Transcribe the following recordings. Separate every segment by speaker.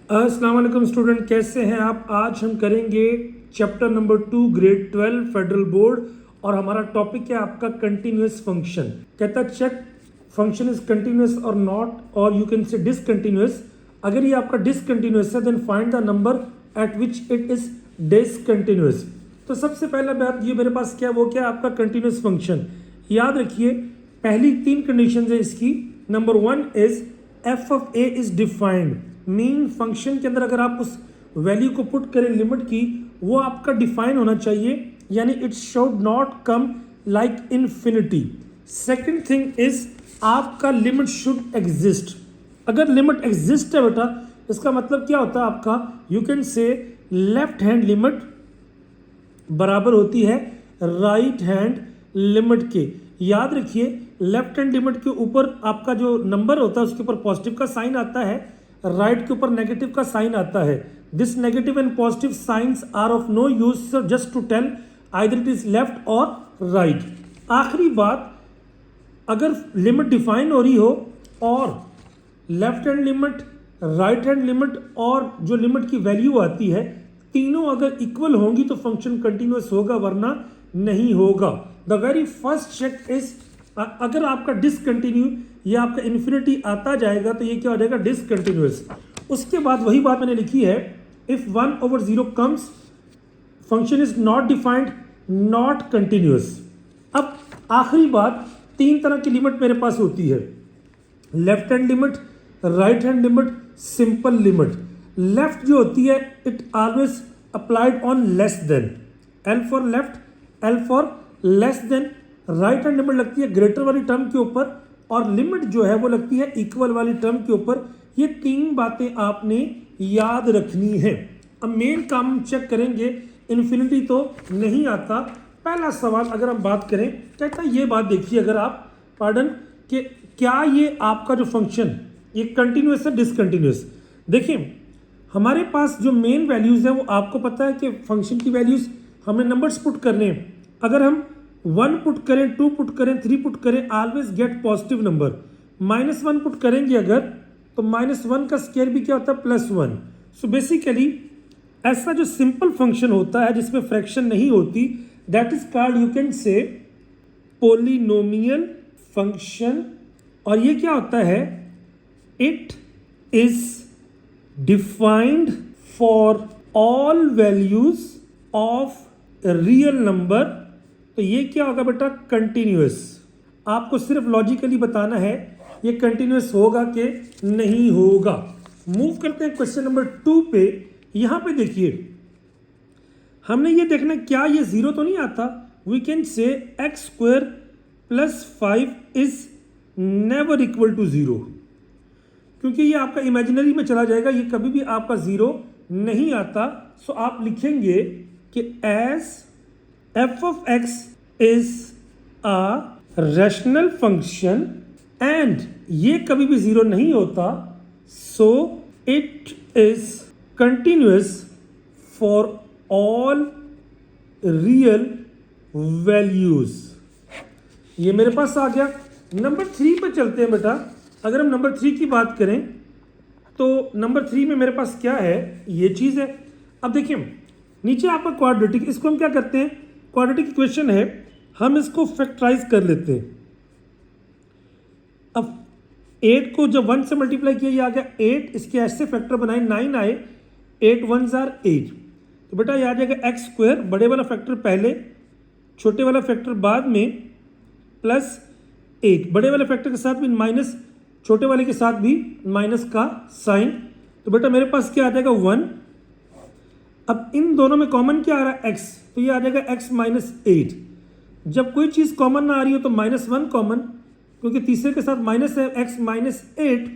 Speaker 1: अस्सलाम वालेकुम स्टूडेंट, कैसे हैं आप। आज हम करेंगे chapter number 2 grade 12 federal board और हमारा टॉपिक है आपका कंटिन्यूअस फंक्शन। कहता है चेक फंक्शन इज कंटिन्यूअस और नॉट, और यू कैन से डिसकंटिन्यूअस। अगर ये आपका डिसकंटिन्यूअस है then find the number at which it is discontinuous. तो सबसे पहला बात ये मेरे पास क्या वो क्या आपका कंटिन्यूअस फंक्शन। याद रखिए पहली 3 कंडीशन है इसकी। Number 1 is F of A is defined, mean function के अंदर अगर आप उस वैल्यू को पुट करें लिमिट की, वो आपका डिफाइन होना चाहिए, यानी it should not come like infinity. Second thing is आपका लिमिट शुड एग्जिस्ट। अगर लिमिट एग्जिस्ट है बेटा, इसका मतलब क्या होता है आपका, यू कैन से लेफ्ट हैंड लिमिट बराबर होती है राइट हैंड लिमिट के। याद रखिए लेफ्ट हैंड लिमिट के ऊपर आपका जो नंबर होता है उसके ऊपर पॉजिटिव का साइन आता है, राइट के ऊपर नेगेटिव का साइन आता है। This negative and positive signs are of no use just to tell either it is left और राइट। आखिरी बात, अगर लिमिट डिफाइन हो रही हो और left hand limit, right hand limit और जो लिमिट की वैल्यू आती है, तीनों अगर इक्वल होंगी तो फंक्शन कंटिन्यूअस होगा, वरना नहीं होगा। The very first check is अगर आपका डिसकंटिन्यू या आपका इन्फिनिटी आता जाएगा तो ये क्या हो जाएगा, डिसकंटिन्यूअस। उसके बाद वही बात मैंने लिखी है, if 1/0 comes function is not defined, not continuous. अब आखिरी बात, 3 तरह की लिमिट मेरे पास होती है, left hand limit, right hand limit, simple limit. Left जो होती है it always applied on less than, L for left, L for less than. Right hand limit लगती है ग्रेटर वाली टर्म के ऊपर, और लिमिट जो है वो लगती है इक्वल वाली टर्म के ऊपर। ये 3 बातें आपने याद रखनी है। अब मेन काम चेक करेंगे, इन्फिनिटी तो नहीं आता। पहला सवाल अगर हम बात करें, कहता है ये बात देखिए, अगर आप पार्डन कि क्या ये आपका जो फंक्शन ये कंटिन्यूअस है डिसकंटिन्यूअस। देखिए हमारे पास जो मेन वैल्यूज़ है वो आपको पता है कि फंक्शन की वैल्यूज़ हमें नंबर्स पुट करने हैं। अगर हम 1 पुट करें, 2 पुट करें, 3 पुट करें, always get positive number. -1 put करेंगे अगर, तो -1 का स्क्वायर भी क्या होता है, +1। सो बेसिकली ऐसा जो सिंपल फंक्शन होता है जिसमें फ्रैक्शन नहीं होती, that is called, you can से, पोलिनोमियल फंक्शन। और ये क्या होता है, it is defined for all values of real number. तो ये क्या होगा बेटा, कंटिन्यूअस। आपको सिर्फ लॉजिकली बताना है ये कंटिन्यूअस होगा कि नहीं होगा। मूव करते हैं क्वेश्चन नंबर 2 पे। यहां पे देखिए हमने ये देखना क्या ये 0 तो नहीं आता। वी कैन से x² + 5 is never equal to 0, क्योंकि ये आपका इमेजिनरी में चला जाएगा, ये कभी भी आपका 0 नहीं आता। सो आप लिखेंगे कि as f of x is a rational function and ये कभी भी 0 नहीं होता, so it is continuous for all real values। ये मेरे पास आ गया। नंबर 3 पे चलते हैं बेटा। अगर हम नंबर 3 की बात करें तो नंबर 3 में मेरे पास क्या है, ये चीज़ है। अब देखिए नीचे आपका क्वाड्रेटिक, इसको हम क्या करते हैं, क्वाड्रेटिक इक्वेशन है, हम इसको फैक्टराइज कर लेते हैं। अब 8 को जब 1 से मल्टीप्लाई किया, ये आ गया 8, इसके ऐसे फैक्टर बनाए 9 आए, 8 1s are 8। तो बेटा ये आ जाएगा x², बड़े वाला फैक्टर पहले, छोटे वाला फैक्टर बाद में, +8, बड़े वाले फैक्टर के साथ भी माइनस, छोटे वाले के साथ भी माइनस का साइन। तो बेटा मेरे पास क्या आ जाएगा 1। अब इन दोनों में कॉमन क्या आ रहा है, x, तो ये आ जाएगा x - 8। जब कोई चीज़ कॉमन ना आ रही हो तो -1 कॉमन, क्योंकि तीसरे के साथ माइनस है, x - 8।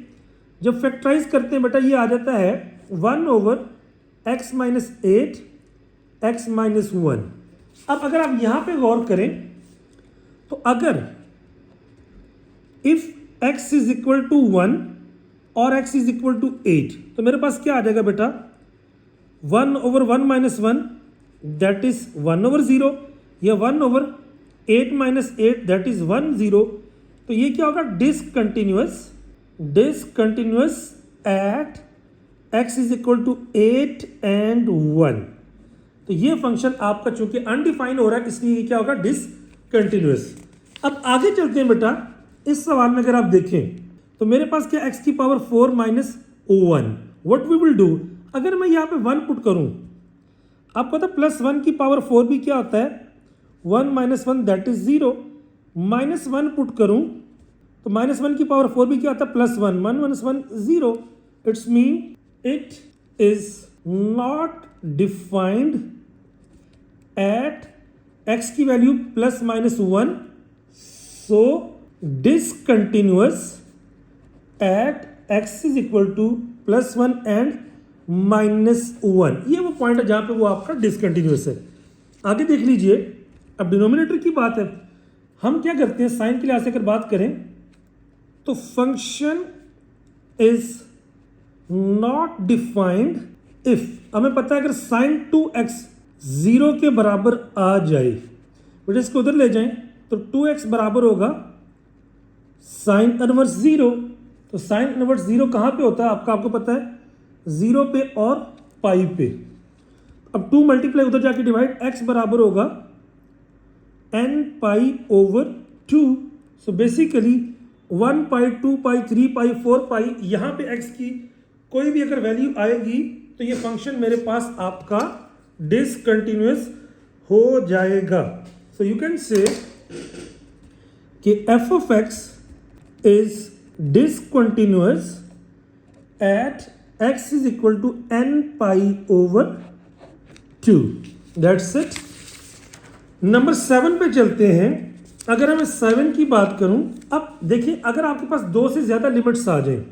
Speaker 1: जब फैक्टराइज करते हैं बेटा ये आ जाता है 1/x - 8 x - 1। अब अगर आप यहाँ पे गौर करें तो अगर if x is equal to 1 और x इज इक्वल टू 8, तो मेरे पास क्या आ जाएगा बेटा, 1/1 - 1 दैट इज 1/0, या 1/8 - 8 दैट इज 1/0। तो ये क्या होगा, discontinuous at x is equal to 8 and 1। तो ये फंक्शन आपका चूंकि अनडिफाइंड हो रहा है इसलिए ये क्या होगा, डिसकंटिन्यूअस। अब आगे चलते हैं बेटा, इस सवाल में अगर आप देखें तो मेरे पास क्या x की power 4 minus 1। What we will do, अगर मैं यहाँ पे 1 पुट करूँ, आपको पता प्लस 1 की पावर 4 भी क्या होता है, 1 minus 1 that is 0। Minus 1 put करूँ तो माइनस 1 की पावर 4 भी क्या होता है, plus 1, 1 minus 1 0। It's mean it is not defined at x की value plus minus 1, so discontinuous at x is equal to plus 1 and minus 1। ये वो पॉइंट है जहां पे वो आपका डिसकंटिन्यूअस है। आगे देख लीजिए, अब डिनोमिनेटर की बात है, हम क्या करते हैं साइन के लिहाज से अगर बात करें तो function is not defined if, हमें पता है अगर साइन 2x 0 के बराबर आ जाए, बेटा इसको उधर ले जाएं तो 2x बराबर होगा साइन इनवर्स 0। तो साइन इनवर्स 0 कहाँ पे होता है आपको पता है, 0 पे और पाई पे। अब 2 मल्टीप्लाई उधर जाके डिवाइड, x बराबर होगा n pi over 2। So basically 1 पाई 2 पाई 3 पाई 4 पाई, यहाँ पे x की कोई भी अगर वैल्यू आएगी तो ये फंक्शन मेरे पास आपका डिसकंटिन्यूअस हो जाएगा। सो यू कैन से कि f of x is discontinuous at x is equal to n pi over 2। That's it। Number 7 पे चलते हैं। अगर मैं 7 की बात करूं, अब देखिए अगर आपके पास 2 से ज़्यादा लिमिट्स आ जाएं,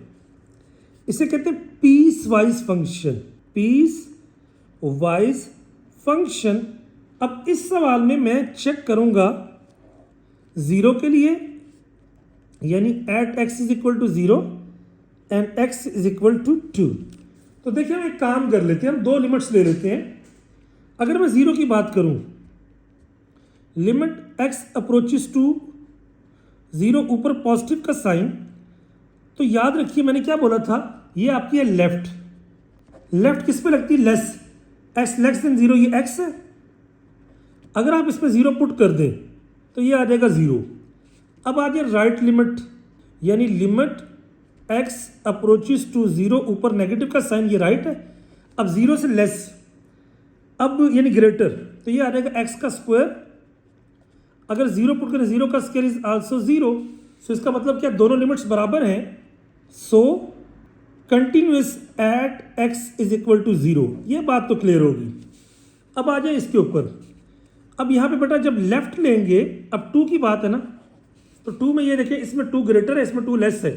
Speaker 1: इसे कहते हैं piecewise function, piecewise function. अब इस सवाल में मैं चेक करूंगा 0 के लिए, यानी at x is equal to 0 and x is equal to 2। तो देखिए हम एक काम कर लेते हैं, हम 2 लिमिट्स ले लेते हैं। अगर मैं 0 की बात करूं, लिमिट x अप्रोचेस टू 0, ऊपर पॉजिटिव का साइन, तो याद रखिए मैंने क्या बोला था, ये आपकी है लेफ्ट। लेफ्ट किस पे लगती है, लेस, x लेस देन 0, ये x है। अगर आप इसमें 0 पुट कर दें तो ये आ जाएगा 0। अब आ जाए राइट लिमिट, यानी लिमिट x अप्रोचेस टू 0, ऊपर नेगेटिव का साइन, ये राइट है। अब 0 से लेस, अब यानी ग्रेटर, तो ये आ जाएगा x का स्क्वायर। अगर 0 पुट करें, 0 का स्क्वायर इज आल्सो 0। सो इसका मतलब क्या, दोनों लिमिट्स बराबर हैं। So continuous at x is equal to 0। ये बात तो क्लियर होगी। अब आ जाए इसके ऊपर, अब यहाँ पे बेटा जब लेफ्ट लेंगे, अब 2 की बात है ना, तो 2 में ये देखिए इसमें 2 ग्रेटर है, इसमें 2 लेस है।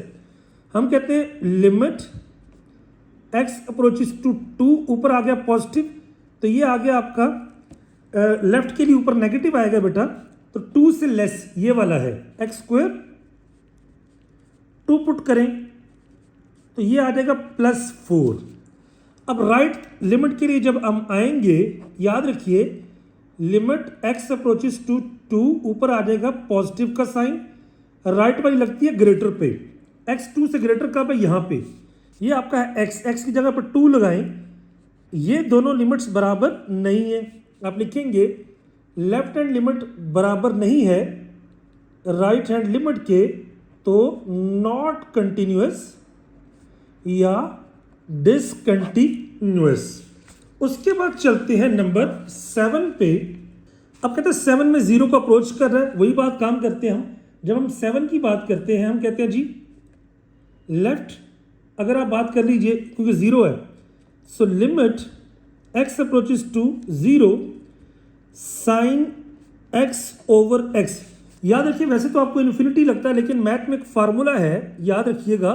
Speaker 1: हम कहते हैं लिमिट x अप्रोचेस टू 2, ऊपर आ गया पॉजिटिव, तो ये आ गया आपका लेफ्ट के लिए ऊपर नेगेटिव आएगा बेटा, तो 2 से लेस ये वाला है x स्क्वायर। 2 पुट करें तो ये आ जाएगा प्लस 4। अब राइट लिमिट के लिए जब हम आएंगे, याद रखिए लिमिट x अप्रोचेस टू 2, ऊपर आ जाएगा पॉजिटिव का साइन, राइट वाली लगती है ग्रेटर पे, x 2 से ग्रेटर कब है, यहाँ पे, ये आपका है x की जगह पर 2 लगाएं। ये दोनों लिमिट्स बराबर नहीं है, आप लिखेंगे लेफ्ट हैंड लिमिट बराबर नहीं है राइट हैंड लिमिट के, तो नॉट कंटिन्यूअस या डिसकंटिन्यूअस। उसके बाद चलते हैं नंबर 7 पे। अब कहते हैं 7 में 0 को अप्रोच कर रहा है, वही बात काम करते हैं हम। जब हम 7 की बात करते हैं, हम कहते हैं जी लेफ्ट, अगर आप बात कर लीजिए क्योंकि 0 है, so limit x approaches to 0 sine x over x। याद रखिए वैसे तो आपको इन्फिनिटी लगता है, लेकिन मैथ में एक फार्मूला है, याद रखिएगा,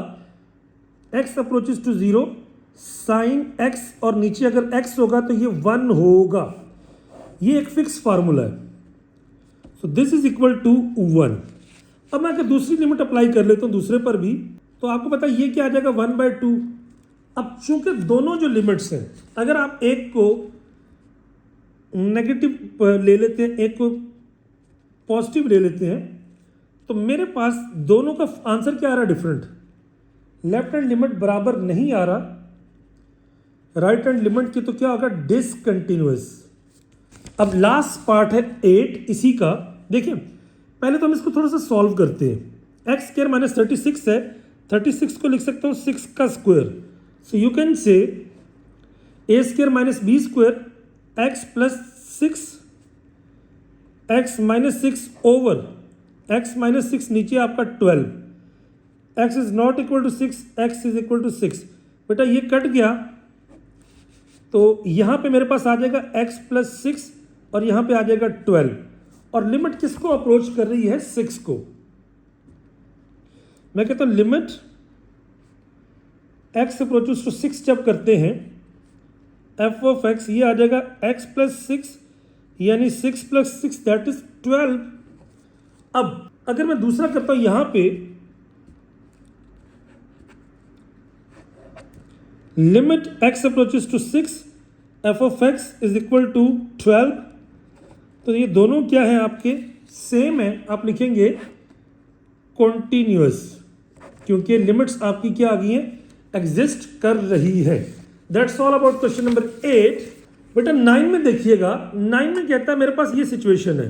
Speaker 1: x approaches to 0 sine x, और नीचे अगर x होगा तो ये 1 होगा। ये एक फिक्स फार्मूला है। So this is equal to 1। अब मैं अगर दूसरी लिमिट अप्लाई कर लेता हूँ दूसरे पर भी, तो आपको पता है ये क्या आ जाएगा 1/2। अब चूंकि दोनों जो लिमिट्स हैं, अगर आप एक को नेगेटिव ले लेते हैं, एक को पॉजिटिव ले लेते हैं, तो मेरे पास दोनों का आंसर क्या आ रहा है, डिफरेंट। लेफ्ट हैंड लिमिट बराबर नहीं आ रहा, राइट हैंड लिमिट की तो क्या होगा, डिसकंटिन्यूअस। अब लास्ट पार्ट है 8 इसी का। देखिए पहले तो हम इसको थोड़ा सा सॉल्व करते हैं। एक्स स्क्वायर माइनस 36 है, 36 को लिख सकता हूँ 6 का square. So you can say A square minus B square x plus 6 x minus 6 over x minus 6 नीचे आपका 12, x is not equal to 6, x is equal to 6। बेटा ये कट गया तो यहाँ पे मेरे पास आ जाएगा x प्लस 6 और यहाँ पे आ जाएगा 12, और लिमिट किसको अप्रोच कर रही है, 6 को। मैं कहता हूँ लिमिट x अप्रोचेस टू 6 जब करते हैं f ऑफ x, ये आ जाएगा x प्लस 6 यानी 6 प्लस 6 दैट इज 12। अब अगर मैं दूसरा करता हूं यहां पे limit x approaches to 6 f of x is equal to 12, तो ये दोनों क्या है आपके सेम है। आप लिखेंगे कॉन्टिन्यूअस, क्योंकि लिमिट्स आपकी क्या आ गई है, एग्जिस्ट कर रही है। That's all about question number 8। बेटा 9 में देखिएगा, 9 में कहता है मेरे पास ये सिचुएशन है,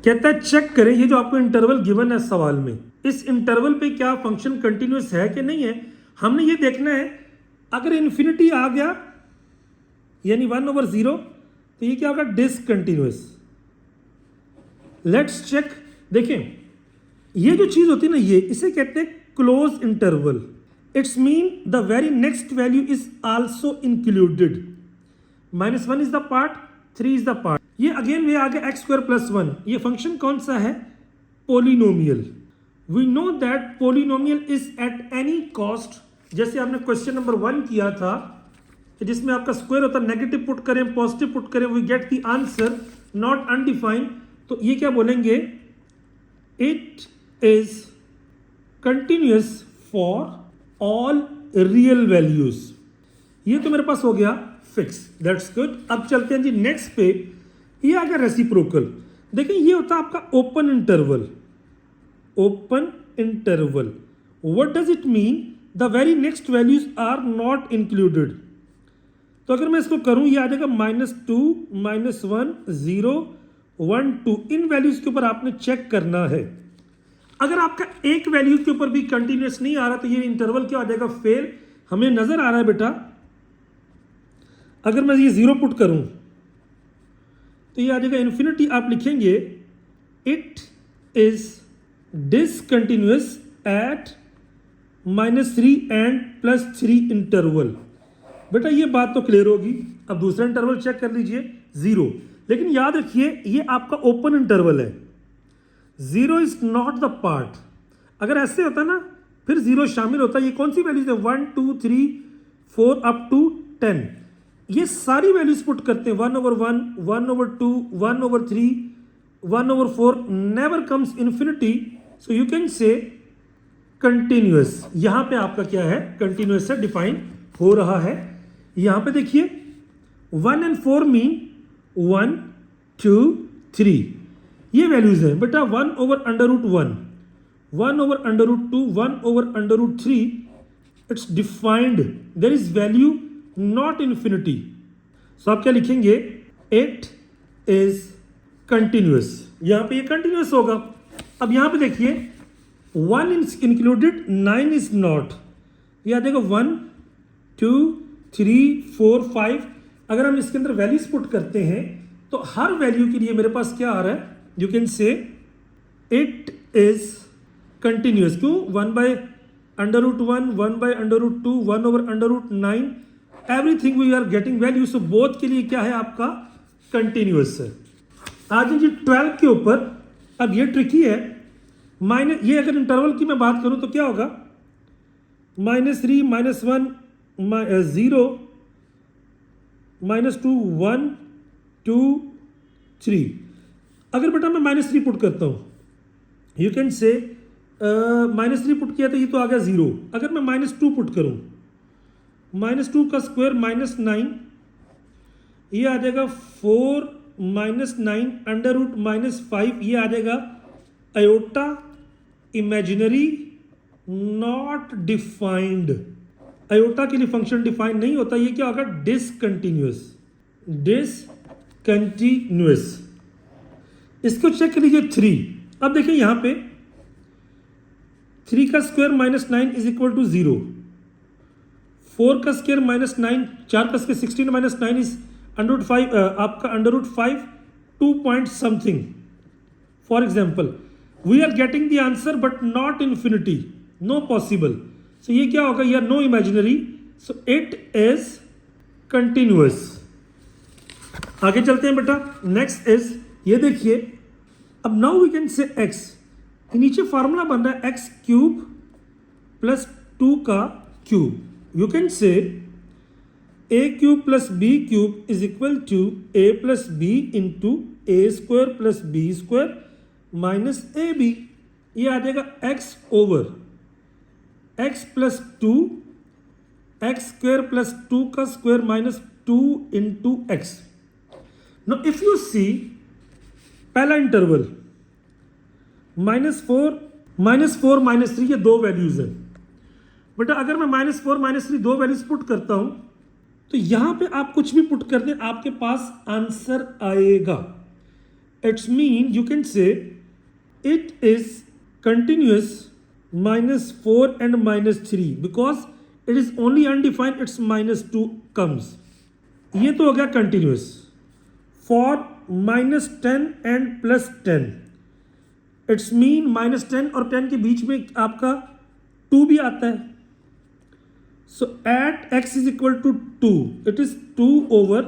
Speaker 1: कहता है चेक करें ये जो आपको इंटरवल गिवन है सवाल में, इस इंटरवल पे क्या फंक्शन कंटिन्यूअस है कि नहीं है। हमने ये देखना है अगर इन्फिनिटी आ गया यानी 1/0 तो ये क्या होगा, डिसकंटिन्यूअस। Let's check. देखें ये जो चीज होती है ना, ये इसे कहते हैं close interval. It's mean the very next value is also included. -1 is the part, 3 is the part. ये अगेन वे आ गया x स्क्वायर प्लस 1। ये फंक्शन कौन सा है, polynomial. We know that polynomial is at any cost. जैसे आपने question number 1 किया था जिसमें आपका स्क्वायर होता है, नेगेटिव पुट करें पॉजिटिव पुट करें, we get the answer not undefined. तो ये क्या बोलेंगे, it is continuous for all real values. ये तो मेरे पास हो गया फिक्स, दैट्स गुड। अब चलते हैं जी नेक्स्ट पे। ये आ गया रेसिप्रोकल। देखिए ये होता है आपका open interval. Open interval what does it mean, the very next values are not included. तो अगर मैं इसको करूं ये आ जाएगा -2 -1 0 1 2। इन वैल्यूज के ऊपर आपने चेक करना है। अगर आपका एक वैल्यू के ऊपर भी कंटिन्यूअस नहीं आ रहा तो ये इंटरवल क्या आ जाएगा, फेल। हमें नजर आ रहा है बेटा, अगर मैं ये 0 पुट करूं तो ये आ जाएगा इन्फिनिटी। आप लिखेंगे it is discontinuous at -3 and +3 interval. बेटा ये बात तो क्लियर होगी। अब दूसरा इंटरवल चेक कर लीजिए 0, लेकिन याद रखिए ये आपका ओपन इंटरवल है, 0 इज नॉट द पार्ट। अगर ऐसे होता ना फिर 0 शामिल होता। ये कौन सी वैल्यूज है, 1 2 3 4 अप टू 10। ये सारी वैल्यूज पुट करते हैं 1/1 1/2 1/3 1/4, never comes infinity. So you can से कंटिन्यूअस। यहां पे आपका क्या है, कंटिन्यूअस है, डिफाइन हो रहा है। यहां पे देखिए 1 and 4 मीन 1 2 3 ये वैल्यूज हैं बेटा। 1/√1 1/√2 1/√3 it's defined, there is value not infinity. So आप क्या लिखेंगे, इट इज कंटिन्यूअस। यहां पे ये कंटिन्यूअस होगा। अब यहां पे देखिए 1 इज इंक्लूडेड 9 इज नॉट। ये आ जाएगा 1 2 3 4 5। अगर हम इसके अंदर वैल्यूज पुट करते हैं तो हर वैल्यू के लिए मेरे पास क्या आ रहा है, you can say it is continuous. क्यों, 1/√1 1/√2 1/√9 everything we are getting value. So both के लिए क्या है आपका, कंटिन्यूअस है। आज जी 12 के ऊपर। अब ये ट्रिकी है, ये अगर इंटरवल की मैं बात करूं तो क्या होगा, -3 -1 0 -2 1 2 3। अगर बेटा मैं -3 पुट करता हूं, यू कैन से -3 पुट किया तो ये तो आ गया 0। अगर मैं -2 पुट करूं, -2 का स्क्वायर -9, ये आ जाएगा 4 -9 √-5। ये आ जाएगा iota imaginary not defined. Iota के लिए फंक्शन डिफाइन नहीं होता, ये क्या होगा, डिसकंटिन्यूअस। डिसकंटिन्यूअस, इसको चेक कर लीजिए 3। अब देखिए यहां पे 3 का स्क्वायर -9 इज इक्वल टू 0, 4 का स्क्वायर -9, 4 का स्क्वायर 16 -9 इज √5, आपका √5 2 point something. For example we are getting the answer but not infinity, no possible. So ये क्या होगा, या no imaginary, so it is continuous. आगे चलते हैं बेटा, नेक्स्ट इज, ये देखिए, अब now we can say x, नीचे फॉर्मूला बन रहा है x क्यूब प्लस 2 का cube. You can say a cube plus b cube is equal to a plus b into a square plus b square minus a b. ये आ जाएगा x over x plus 2 x square plus 2 का square minus 2 into x. No if you see पहला interval -4 -3, ये दो values है बेटा। अगर मैं -4 -3 दो वैल्यूज पुट करता हूं तो यहां पे आप कुछ भी पुट कर दें, आपके पास आंसर आएगा। It's mean you can say it is continuous -4 and -3 because it is only undefined, it's -2 comes. ये तो हो गया continuous. For -10 and +10, it's mean -10 और 10 के बीच में आपका 2 भी आता है। So at x is equal to 2, it is 2 over,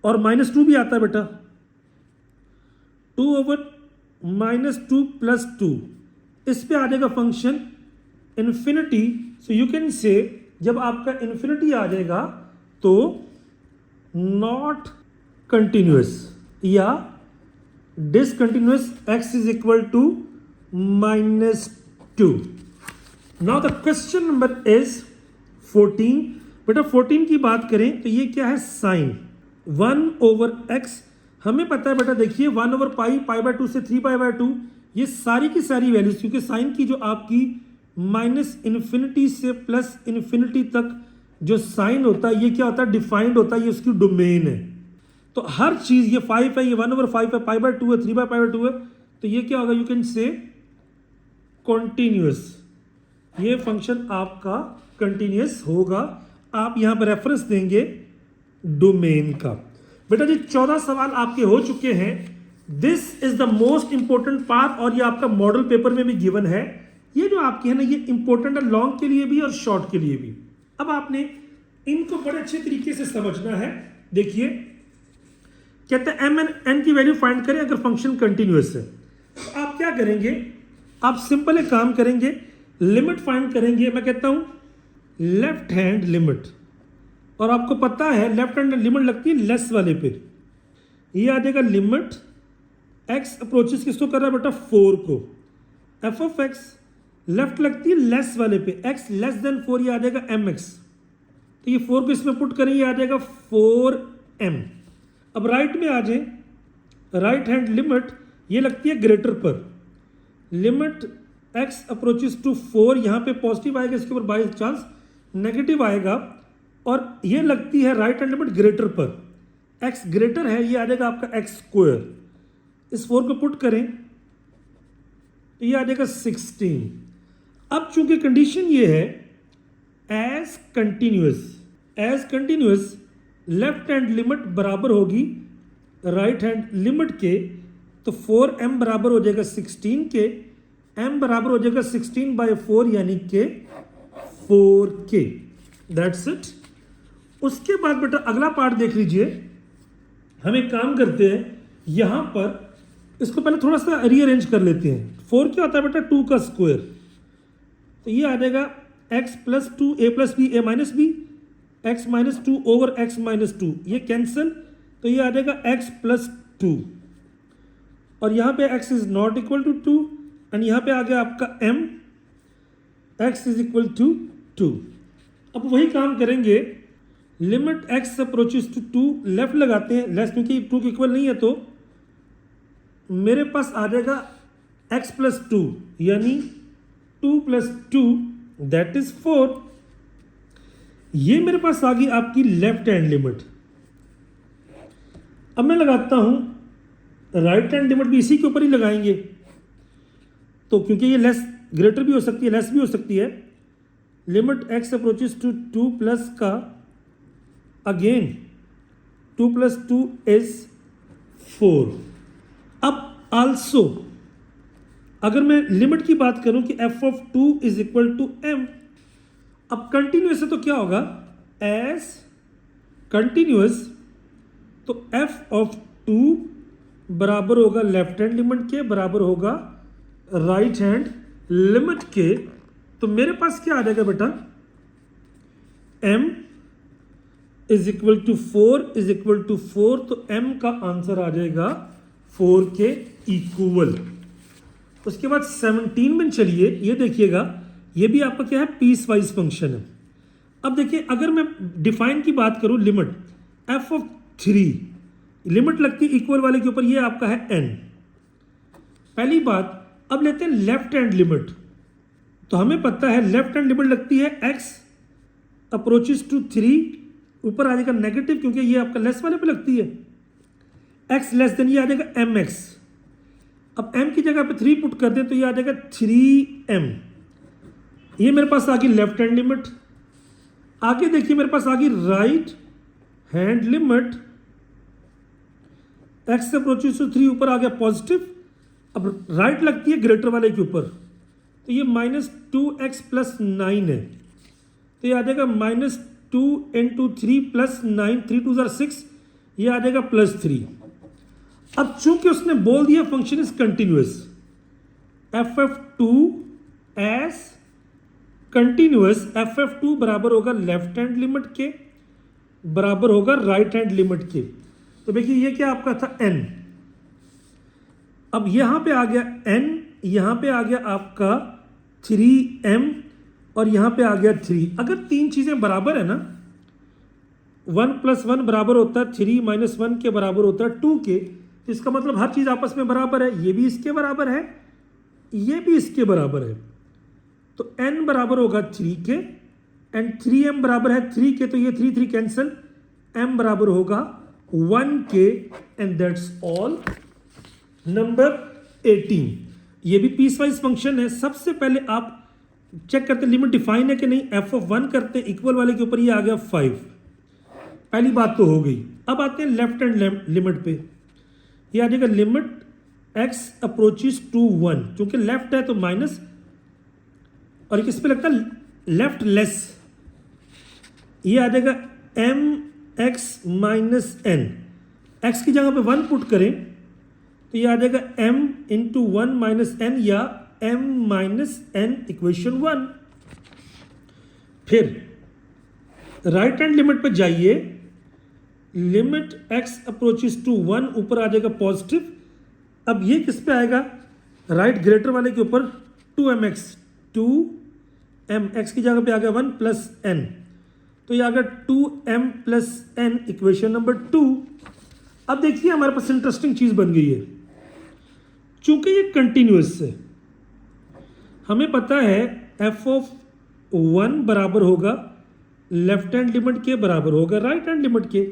Speaker 1: और -2 भी आता है बेटा, 2 ओवर -2 + 2, इस पे आ जाएगा function infinity. So you can say जब आपका इन्फिनिटी आ जाएगा तो नॉट कंटिन्यूअस या discontinuous, x is equal to -2। Now the question number is 14। बेटा 14 की बात करें तो ये क्या है, साइन 1 ओवर x। हमें पता है बेटा, देखिए 1 ओवर π/2 से 3π/2, ये सारी की सारी वैल्यूज, क्योंकि साइन की जो आपकी -इन्फिनिटी से +इन्फिनिटी तक जो साइन होता है, ये क्या होता है, डिफाइंड होता है, ये उसकी डोमेन है। तो हर चीज, ये 5 है, ये 1 ओवर 5 है, π/2 है, 3π/2 है, तो ये क्या होगा, यू कैन से कॉन्टिन्यूअस। ये फंक्शन आपका कंटिन्यूअस होगा। आप यहां पर रेफरेंस देंगे डोमेन का। बेटा जी 14 सवाल आपके हो चुके हैं। This is the most important part, और ये आपका मॉडल पेपर में भी गिवन है। ये जो आपके है ना, ये इंपॉर्टेंट है लॉन्ग के लिए भी और शॉर्ट के लिए भी। अब आपने इनको बड़े अच्छे तरीके से समझना है। देखिए कहते हैं m and n की वैल्यू फाइंड करें अगर फंक्शन कंटिन्यूअस है। तो आप क्या करेंगे, आप सिंपल एक काम करेंगे, लिमिट फाइंड करेंगे। मैं कहता हूं लेफ्ट हैंड लिमिट, और आपको पता है लेफ्ट हैंड लिमिट लगती है लेस वाले पे। ये आ जाएगा लिमिट x अप्रोचेस किसको कर रहा है बेटा, 4 को। f ऑफ x लेफ्ट लगती है लेस वाले पे, x लेस देन 4, ये आ जाएगा mx। तो ये 4 को इसमें पुट करें, ये आ जाएगा 4m। अब राइट में आ जाए, राइट हैंड लिमिट ये लगती है ग्रेटर पर। लिमिट x अप्रोचेस टू 4, यहाँ पे पॉजिटिव आएगा, इसके ऊपर बाई चांस नेगेटिव आएगा, और ये लगती है राइट हैंड लिमिट ग्रेटर पर। x ग्रेटर है, ये आ जाएगा आपका x स्क्वायर। इस 4 को पुट करें तो ये आ जाएगा 16। अब चूंकि कंडीशन ये है as continuous left hand limit बराबर होगी राइट हैंड लिमिट के, तो 4m बराबर हो जाएगा 16 के, m बराबर हो जाएगा 16/4 यानी के 4k। That's it. उसके बाद बेटा अगला पार्ट देख लीजिए। हम एक काम करते हैं, यहां पर इसको पहले थोड़ा सा रीअरेंज कर लेते हैं। 4 क्या होता है बेटा, 2 का स्क्वायर, तो ये आ जाएगा x + 2 a + b a - b, x - 2 over x - 2, ये कैंसिल, तो ये आ जाएगा x + 2, और यहाँ पे x is not equal to 2, and यहाँ पे आ गया आपका m, x is equal to 2। अब वही काम करेंगे, limit x approaches to 2, left लगाते हैं लेस, क्योंकि 2 के इक्वल नहीं है, तो मेरे पास आ जाएगा x + 2 यानी 2 + 2 दैट इज 4। ये मेरे पास आ गई आपकी लेफ्ट हैंड लिमिट। अब मैं लगाता हूं राइट हैंड लिमिट भी इसी के ऊपर ही लगाएंगे, तो क्योंकि ये लेस ग्रेटर भी हो सकती है, लेस भी हो सकती है। Limit x approaches to 2 plus का अगेन 2 + 2 इज 4। अब आल्सो अगर मैं लिमिट की बात करूं कि f of 2 is equal to m, अब कंटिन्यूस है तो क्या होगा, एज कंटिन्यूस तो f ऑफ 2 बराबर होगा लेफ्ट हैंड लिमिट के, बराबर होगा राइट हैंड लिमिट के। तो मेरे पास क्या आ जाएगा बेटा, m is equal to 4 is equal to 4, तो m का आंसर आ जाएगा 4 के इक्वल। उसके बाद 17 में चलिए, ये देखिएगा, ये भी आपका क्या है, पीस वाइज फंक्शन है। अब देखिए अगर मैं डिफाइन की बात करूं, लिमिट f ऑफ 3, लिमिट लगती है इक्वल वाले के ऊपर, ये आपका है n। पहली बात, अब लेते हैं लेफ्ट हैंड लिमिट। तो हमें पता है लेफ्ट हैंड लिमिट लगती है x अप्रोचेस टू 3, ऊपर आ जाएगा नेगेटिव क्योंकि ये आपका लेस वाले पे लगती है, x लेस देन ये आ जाएगा mx। अब m की जगह पे 3 पुट कर दें तो ये आ जाएगा 3m। ये मेरे पास आ गई लेफ्ट हैंड लिमिट। आगे देखिए मेरे पास आ गई right hand limit, x approaches to 3, ऊपर आ गया पॉजिटिव। अब राइट लगती है ग्रेटर वाले के ऊपर, तो ये -2x + 9 है, तो ये आ जाएगा -2 × 3 + 9, 3 2 6, ये आ जाएगा +3। अब चूंकि उसने बोल दिया function is continuous, f(2) as continuous, f(2) बराबर होगा लेफ्ट हैंड लिमिट के, बराबर होगा राइट हैंड लिमिट के। तो देखिए ये क्या आपका था n, अब यहां पे आ गया n, यहां पे आ गया आपका 3m और यहां पे आ गया 3। अगर तीन चीजें बराबर है ना, 1 + 1 बराबर होता है 3 - 1 के बराबर होता है 2 के, तो इसका मतलब हर चीज आपस में बराबर है। ये भी इसके बराबर है, ये भी इसके बराबर है, तो n बराबर होगा 3 के एंड 3m बराबर है 3 के, तो ये 3 3 कैंसिल, m बराबर होगा 1 के एंड दैट्स ऑल। नंबर 18, ये भी पीस वाइज फंक्शन है। सबसे पहले आप चेक करते लिमिट डिफाइन है कि नहीं, f ऑफ 1 करते हैं इक्वल वाले के ऊपर, ये आ गया 5, पहली बात तो हो गई। अब आते हैं लेफ्ट हैंड लिमिट पे, ये आ जाएगा लिमिट x अप्रोचेस टू 1, क्योंकि लेफ्ट है तो माइनस, और किस पे लगता है, लेफ्ट लेस, ये आ जाएगा mx - n। x की जगह पे 1 पुट करें तो ये आ जाएगा m × 1 - n या m - n इक्वेशन 1। फिर राइट हैंड लिमिट पे जाइए, लिमिट x अप्रोचेस टू 1, ऊपर आ जाएगा पॉजिटिव। अब ये किस पे आएगा, राइट ग्रेटर वाले के ऊपर, 2mx, 2m, x की जगह पे आ गया 1 + n, तो ये आ गया 2m + n इक्वेशन नंबर 2। अब देखिए हमारे पास इंटरेस्टिंग चीज बन गई है, चूंकि ये कंटिन्यूअस है, हमें पता है f ऑफ 1 बराबर होगा लेफ्ट हैंड लिमिट के, बराबर होगा राइट हैंड लिमिट के।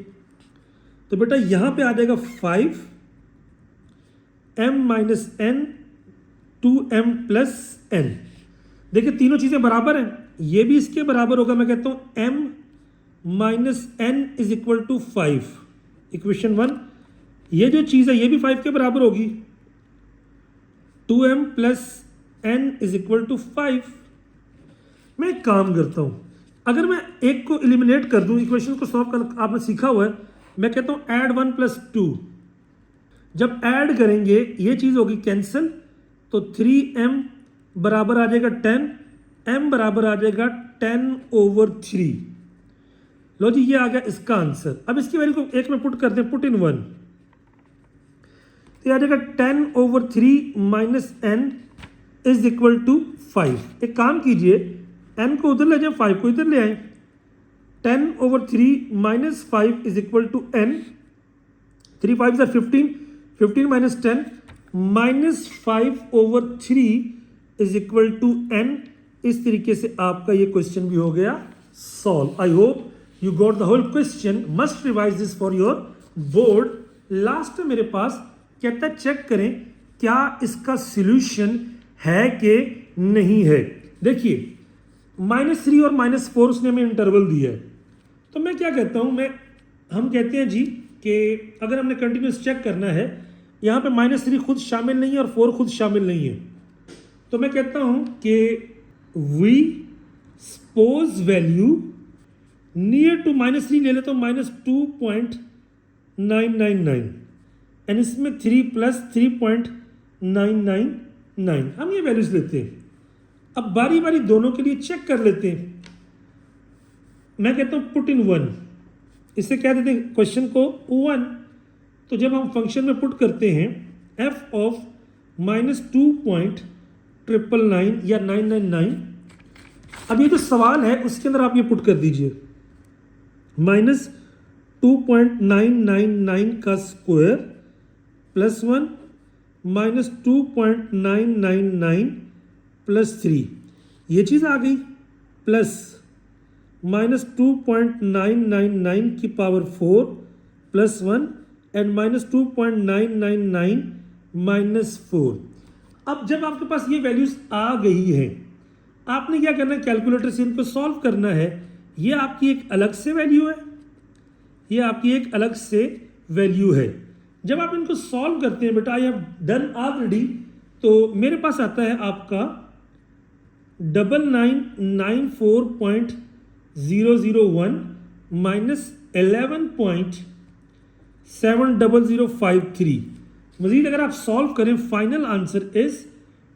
Speaker 1: तो बेटा यहां पे आ जाएगा 5m - n 2m + n। देखिए तीनों चीजें बराबर हैं, ये भी इसके बराबर होगा, मैं कहता हूं m - n is equal to 5, equation 1। ये जो चीज है ये भी 5 के बराबर होगी, 2m + n is equal to 5। मैं एक काम करता हूं, अगर मैं एक को एलिमिनेट कर दूं, इक्वेशन को सॉल्व कर आपने सीखा हुआ है, मैं कहता हूं ऐड 1 + 2। जब ऐड करेंगे ये चीज होगी कैंसिल, तो 3m बराबर आ जाएगा 10, m बराबर आ जाएगा 10/3। लो जी ये आ गया इसका आंसर। अब इसकी वैल्यू को एक में पुट करते हैं, पुट इन 1, तो ये आ जाएगा 10/3 - n इज इक्वल टू 5। एक काम कीजिए, n को उधर ले जाए, 5 को इधर ले आए, 10/3 - 5 is equal to n, 3 5 are 15, 15 - 10 -5/3 is equal to n। इस तरीके से आपका ये क्वेश्चन भी हो गया solve. I hope you got the whole question. Must revise this for your board. Last में मेरे पास कहता है चेक करें क्या इसका सॉल्यूशन है कि नहीं है. देखिए -3 और -4 उसने हमें इंटरवल दिया है, तो मैं क्या कहता हूं, हम कहते हैं जी कि अगर हमने कंटिन्यूस चेक करना है, यहाँ पे -3 खुद शामिल नहीं है और 4 खुद शामिल नहीं है, तो मैं कहता हूं कि we suppose value near to -3 ले लेता हूँ -2.999 एंड इसमें 3 + 3.999 हम ये वैल्यूज लेते हैं. अब बारी बारी दोनों के लिए चेक कर लेते हैं. मैं कहता हूँ पुट इन 1, इससे क्या देते हैं क्वेश्चन को 1. तो जब हम फंक्शन में पुट करते हैं f ऑफ -2.999 या 999, अब ये जो सवाल है उसके अंदर आप ये पुट कर दीजिए -2.999 का स्क्वायर +1 -2.999 +3, ये चीज़ आ गई, प्लस -2.999 की पावर 4 +1 एंड -2.999 -4. अब जब आपके पास ये वैल्यूज आ गई हैं, आपने क्या करना है, कैलकुलेटर से इनको सॉल्व करना है. ये आपकी एक अलग से वैल्यू है, ये आपकी एक अलग से वैल्यू है. जब आप इनको सॉल्व करते हैं बेटा, आई हैव डन ऑलरेडी, तो मेरे पास आता है आपका 9994.001 -11.70053. मजीद अगर आप सॉल्व करें, फाइनल आंसर इज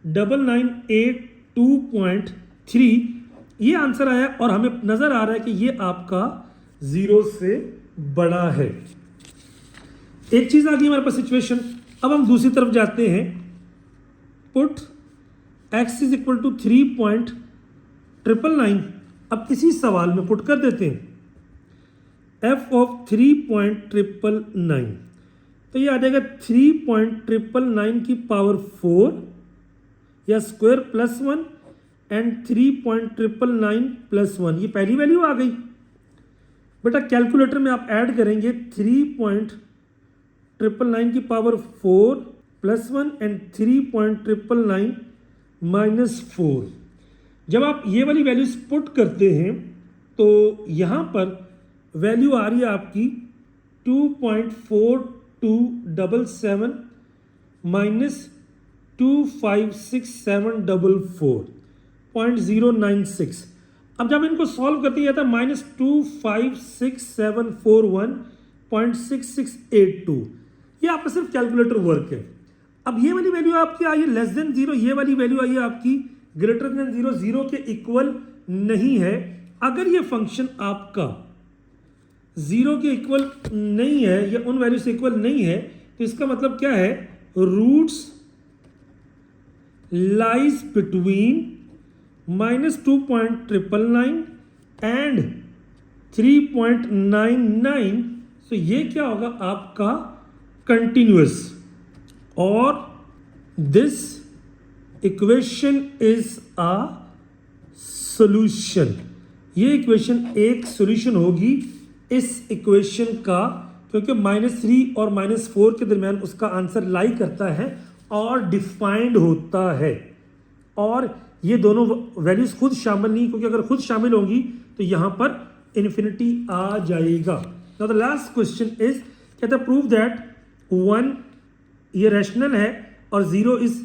Speaker 1: 9982.3. ये आंसर आया और हमें नजर आ रहा है कि ये आपका 0 से बड़ा है. एक चीज आ गई हमारे पास सिचुएशन. अब हम दूसरी तरफ जाते हैं. Put x is equal to 3.999. अब इसी सवाल में पुट कर देते हैं f ऑफ 3.999, तो ये आ जाएगा 3.999 की पावर 4 या स्क्वायर +1 एंड 3.999 +1. ये पहली वैल्यू आ गई बेटा. कैलकुलेटर में आप ऐड करेंगे 3.999 की पावर 4 +1 एंड 3.999 -4. जब आप ये वाली वैल्यूज पुट करते हैं तो यहाँ पर वैल्यू आ रही है आपकी 2.4277 -256,744.096. अब जब इनको सॉल्व करते हैं था -256,741.6682. ये आपका सिर्फ कैलकुलेटर वर्क है. अब ये वाली वैल्यू आपकी आई है <0, ये वाली वैल्यू आई है आपकी >0, 0 के इक्वल नहीं है. अगर ये फंक्शन आपका 0 के इक्वल नहीं है या उन वैल्यू से इक्वल नहीं है, तो इसका मतलब क्या है, रूट्स लाइज बिटवीन -2.999 एंड 3.99. तो ये क्या होगा आपका कंटिन्यूअस, और this equation is a solution. ये इक्वेशन एक सॉल्यूशन होगी इस इक्वेशन का, क्योंकि -3 और -4 के दरमियान उसका आंसर लाई करता है और डिफाइंड होता है. और ये दोनों वैल्यूज खुद शामिल नहीं, क्योंकि अगर खुद शामिल होंगी तो यहां पर इन्फिनिटी आ जाएगा. Now the last question is, कहता है प्रूव दैट 1 ये रैशनल है और 0 इज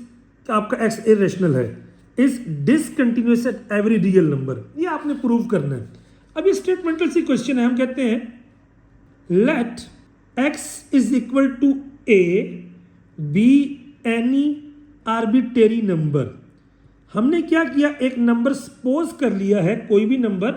Speaker 1: आपका x इरेशनल है, is discontinuous at every real number. ये आपने प्रूव करना है. अब ये स्टेटमेंटल सी क्वेश्चन है. हम कहते हैं let x is equal to a be any arbitrary number. हमने क्या किया, एक नंबर सपोज कर लिया है, कोई भी नंबर,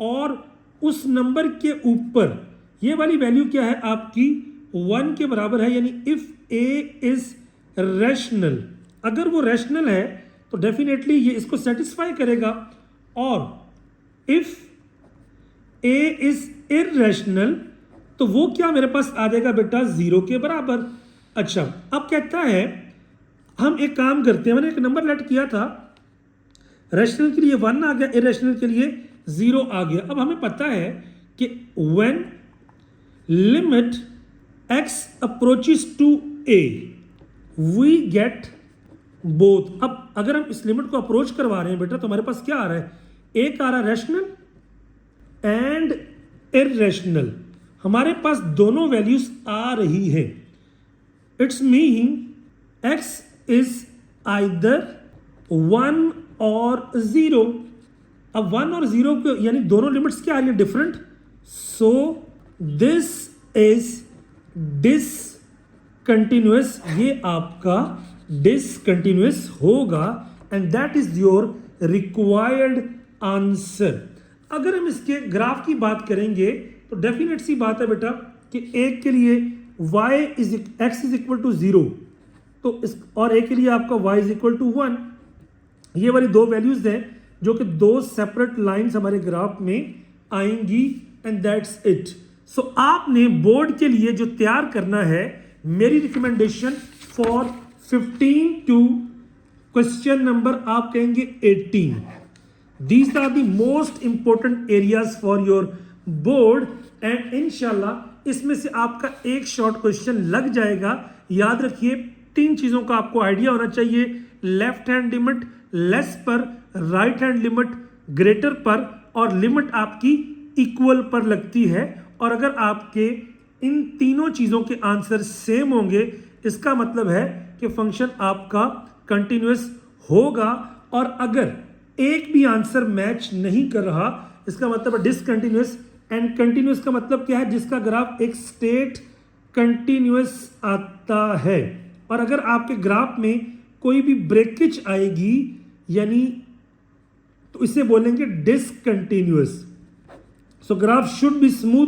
Speaker 1: और उस नंबर के ऊपर ये वाली वैल्यू क्या है आपकी 1 के बराबर है. यानी इफ a इज रैशनल, अगर वो रैशनल है तो डेफिनेटली ये इसको सेटिस्फाई करेगा, और इफ a इज इररेशनल तो वो क्या मेरे पास आ जाएगा बेटा 0 के बराबर. अच्छा, अब कहता है हम एक काम करते हैं, मैंने एक नंबर लेट किया था, रैशनल के लिए 1 आ गया, इरेशनल के लिए 0 आ गया। अब हमें पता है कि when limit x approaches to a we get both. अब अगर हम इस लिमिट को अप्रोच करवा रहे हैं बेटा तो हमारे पास क्या आ रहा है, एक आ रहा है रैशनल एंड इररेशनल, हमारे पास दोनों वैल्यूज आ रही है। It's mean x is either 1 और 0। अब 1 और 0 को यानी दोनों लिमिट्स क्या आ रही है, different. So this is discontinuous, ये आपका डिसकंटिन्यूअस होगा and that is your required answer. अगर हम इसके ग्राफ की बात करेंगे तो डेफिनेट सी बात है बेटा कि एक के लिए x इज इक्वल टू 0 तो इस और एक के लिए आपका y इज इक्वल टू 1, ये वाली दो वैल्यूज हैं जो कि दो सेपरेट लाइंस हमारे ग्राफ में आएंगी एंड दैट्स इट। सो आपने बोर्ड के लिए जो तैयार करना है, मेरी recommendation for 15 to question number आप कहेंगे 18, these are the most important areas for your board and इंशाल्लाह इसमें से आपका एक शॉर्ट क्वेश्चन लग जाएगा। याद रखिए 3 चीजों का आपको आइडिया होना चाहिए, लेफ्ट हैंड लिमिट लेस पर, राइट हैंड लिमिट ग्रेटर पर और लिमिट आपकी इक्वल पर लगती है। और अगर आपके इन तीनों चीजों के आंसर सेम होंगे इसका मतलब है कि फंक्शन आपका कंटिन्यूअस होगा, और अगर एक भी आंसर मैच नहीं कर रहा इसका मतलब है डिसकंटिन्यूअस। एंड कंटिन्यूअस का मतलब क्या है, जिसका ग्राफ एक स्टेट कंटिन्यूअस आता है। और अगर आपके ग्राफ में कोई भी ब्रेकेज आएगी यानी तो इसे बोलेंगे discontinuous. So graph should be smooth,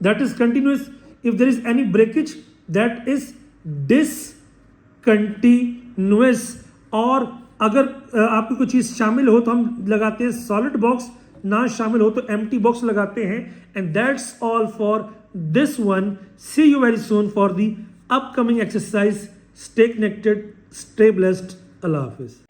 Speaker 1: that is continuous. If there is any breakage that is discontinuous. और अगर आपकी कोई चीज शामिल हो तो हम लगाते हैं सॉलिड बॉक्स, ना शामिल हो तो एम्प्टी बॉक्स लगाते हैं। And that's all for this one. See you very soon for the upcoming exercise. Stay connected, stay blessed, अल्लाह हाफिज।